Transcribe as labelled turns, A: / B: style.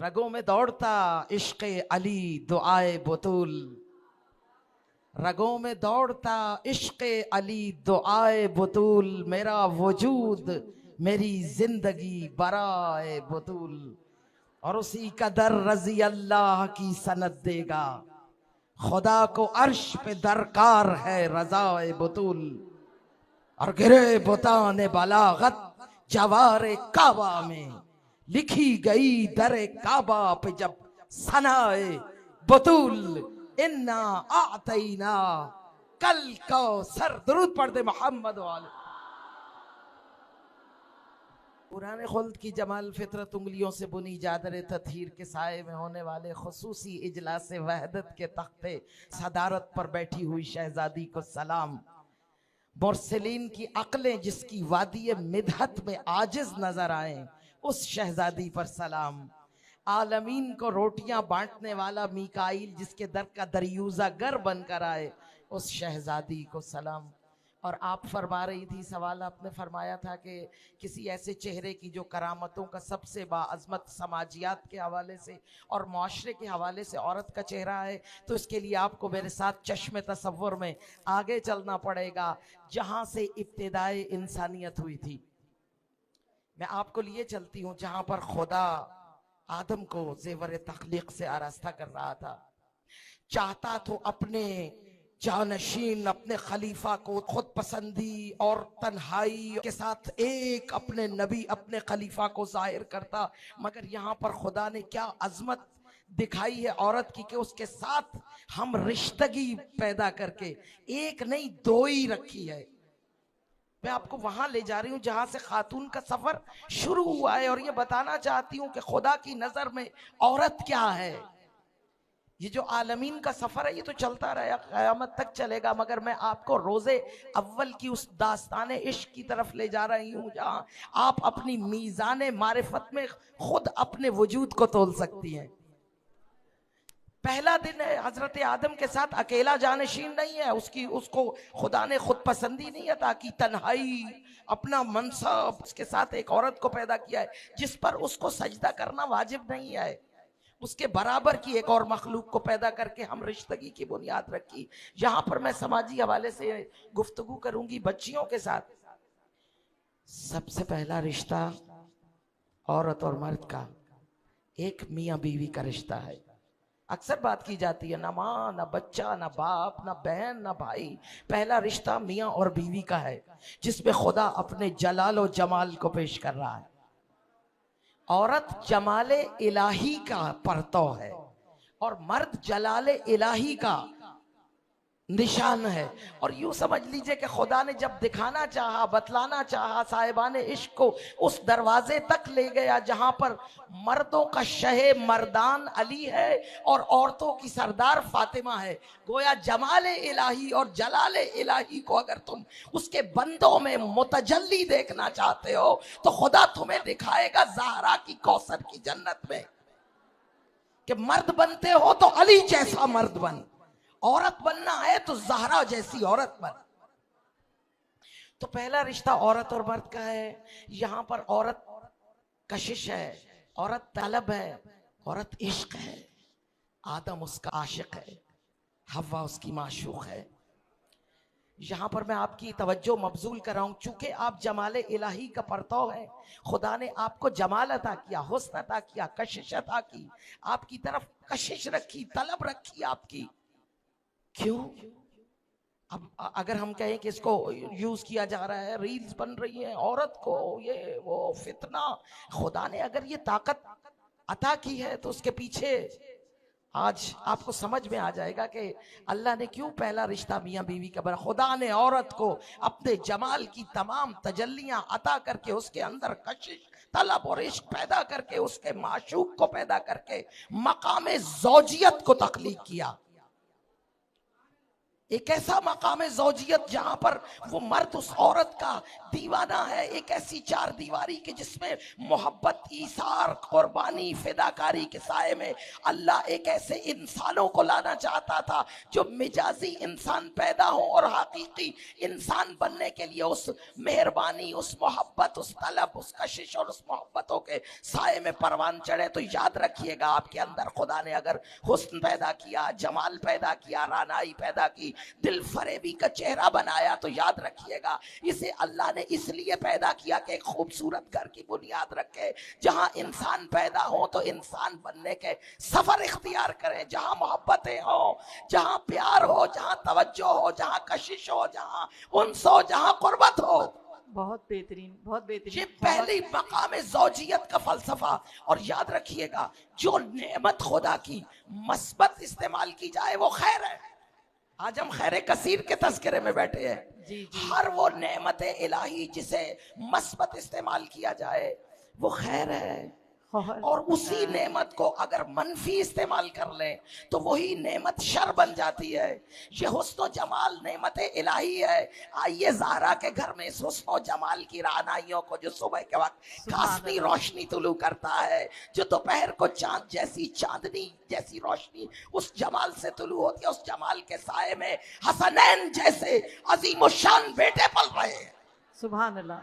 A: रगों में दौड़ता इश्क अली दुआए बुतूल, रगों में दौड़ता इश्क अली दुआए बुतूल, मेरा वजूद मेरी जिंदगी बराए बुतूल। और उसी का दर रजी अल्लाह की सनद देगा, खुदा को अर्श पे दरकार है रजाए बुतूल। और गिरे बुताने बलागत जवारे काबा में, लिखी गई दरे काबा पे जब सनाए बतूल। इन्ना आतैना कल कौसर। दुरूद पढ़ दे मोहम्मद वाले। पुराने खुल्द की जमाल फितरत उंगलियों से बुनी चादर तत्हीर के साए में होने वाले खुसूसी इजलास वहदत के तख्ते सदारत पर बैठी हुई शहजादी को सलाम। मुरसलीन की अक्लें जिसकी वादी मिदहत में आजिज नजर आए, उस शहजादी पर सलाम। आलमीन को रोटियां बांटने वाला मीकाइल जिसके दर का दरियूजा गर बनकर आए, उस शहजादी को सलाम। और आप फरमा रही थी, सवाल आपने फरमाया था कि किसी ऐसे चेहरे की जो करामतों का सबसे बाअज़मत समाजियात के हवाले से और माशरे के हवाले से औरत का चेहरा है, तो इसके लिए आपको मेरे साथ चश्मे तसव्वुर में आगे चलना पड़ेगा, जहां से इब्तिदाए इंसानियत हुई थी। मैं आपको लिए चलती हूँ जहां पर खुदा आदम को जेवर तख्लीक से आरास्ता कर रहा था। चाहता तो अपने जानशीन, अपने खलीफा को खुद पसंदी और तन्हाई के साथ एक अपने नबी, अपने खलीफा को जाहिर करता, मगर यहाँ पर खुदा ने क्या अजमत दिखाई है औरत की कि उसके साथ हम रिश्तगी पैदा करके एक नहीं दो ही रखी है। मैं आपको वहां ले जा रही हूं जहां से खातून का सफर शुरू हुआ है, और ये बताना चाहती हूं कि खुदा की नजर में औरत क्या है। ये जो आलमीन का सफर है ये तो चलता रहेगा, क़यामत तक चलेगा, मगर मैं आपको रोजे अव्वल की उस दास्तान इश्क की तरफ ले जा रही हूँ जहां आप अपनी मीज़ान मारिफत में खुद अपने वजूद को तोल सकती हैं। पहला दिन है, हजरत आदम के साथ अकेला जानशीन नहीं है, उसको खुदा ने खुद पसंदी नहीं अता की, तन्हाई, अपना मनसब, उसके साथ एक औरत को पैदा किया है जिस पर उसको सजदा करना वाजिब नहीं है। उसके बराबर की एक और मखलूक को पैदा करके हम रिश्तगी की बुनियाद रखी। यहां पर मैं समाजी हवाले से गुफ्तगू करूंगी बच्चियों के साथ। सबसे पहला रिश्ता औरत और मर्द का एक मियां बीवी का रिश्ता है। अक्सर बात की जाती है, ना माँ ना बच्चा ना बाप ना बहन ना भाई, पहला रिश्ता मियां और बीवी का है जिसमें खुदा अपने जलाल और जमाल को पेश कर रहा है। औरत जमाले इलाही का परतव है और मर्द जलाले इलाही का निशान है। और यूं समझ लीजिए कि खुदा ने जब दिखाना चाहा, बतलाना चाहा, साहिबाने इश्क को उस दरवाजे तक ले गया जहां पर मर्दों का शहे मर्दान अली है और औरतों की सरदार फातिमा है। गोया जमाले इलाही और जलाले इलाही को अगर तुम उसके बंदों में मुतजल्ली देखना चाहते हो तो खुदा तुम्हें दिखाएगा ज़हरा की कौसर की जन्नत में कि मर्द बनते हो तो अली जैसा मर्द बन, औरत बनना है तो ज़हरा जैसी औरत बन। तो पहला रिश्ता औरत और मर्द का है। यहां पर औरत कशिश है, औरत तलब है, औरत इश्क है। आदम उसका आशिक है, हव्वा उसकी माशूक है। यहां पर मैं आपकी तवज्जो मबजूल कर रहा हूं, चूंकि आप जमाले इलाही का परतव है। खुदा ने आपको जमाल अता किया, हुस्न अता किया, कशिश अता की, आपकी तरफ कशिश रखी, तलब रखी आपकी। क्यों? अब अगर हम कहें कि इसको यूज किया जा रहा है, रील्स बन रही हैं औरत को, ये वो फितना, खुदा ने अगर ये ताकत अता की है तो उसके पीछे आज आपको समझ में आ जाएगा कि अल्लाह ने क्यों पहला रिश्ता मियां बीवी का बना। खुदा ने औरत को अपने जमाल की तमाम तजल्लियां अता करके उसके अंदर कशिश, तलब और इश्क पैदा करके उसके माशूक को पैदा करके मकाम ज़ौजियत को तख्लीक किया। एक ऐसा मकाम ज़ौजियत जहां पर वो मर्द उस औरत का दीवाना है, एक ऐसी चार दीवारी के जिसमें मोहब्बत, ईसार, कुर्बानी, फिदाकारी के साए में अल्लाह एक ऐसे इंसानों को लाना चाहता था जो मिजाजी इंसान पैदा हो और हकीकी इंसान बनने के लिए उस मेहरबानी, उस मोहब्बत, उस तलब, उस कशिश और उस मोहब्बतों के साए में परवान चढ़े। तो याद रखिएगा, आपके अंदर खुदा ने अगर हुस्न पैदा किया, जमाल पैदा किया, रानाई पैदा की, दिल फरेबी का चेहरा बनाया, तो याद रखिएगा इसे अल्लाह ने इसलिए पैदा किया कि एक खूबसूरत घर की बुनियाद रखे, जहां इंसान पैदा हो तो इंसान बनने के सफर इख्तियार करें, जहां मोहब्बतें हो, जहां प्यार हो, जहां तवज्जो हो, जहां कशिश हो, जहां उन्स हो, जहां कुर्बत हो।
B: बहुत बेहतरीन, बहुत बेहतरीन।
A: ये पहली मकाम ज़ौजियत का फलसफा। और याद रखिएगा, जो नेमत खुदा की मस्बत इस्तेमाल की जाए वो खैर है। आज हम खैर कसीर के तस्करे में बैठे हैं।
B: जी जी।
A: हर वो नेमत इलाही जिसे मस्बत इस्तेमाल किया जाए वो खैर है, और उसी नेमत को अगर मनफी इस्तेमाल कर ले तो वही नेमत शर बन जाती है। ये हुस्न जमाल नेमत इलाही है। आइए ज़हरा के घर में इस हुस्न जमाल की रानाइयों को, जो सुबह के वक्त खासती रोशनी तुलू करता है, जो दोपहर को चांद जैसी चांदनी जैसी रोशनी उस जमाल से तुलू होती है, उस जमाल के साए में हसनैन जैसे अजीम शान बेटे पल रहे हैं।
B: सुभान अल्लाह।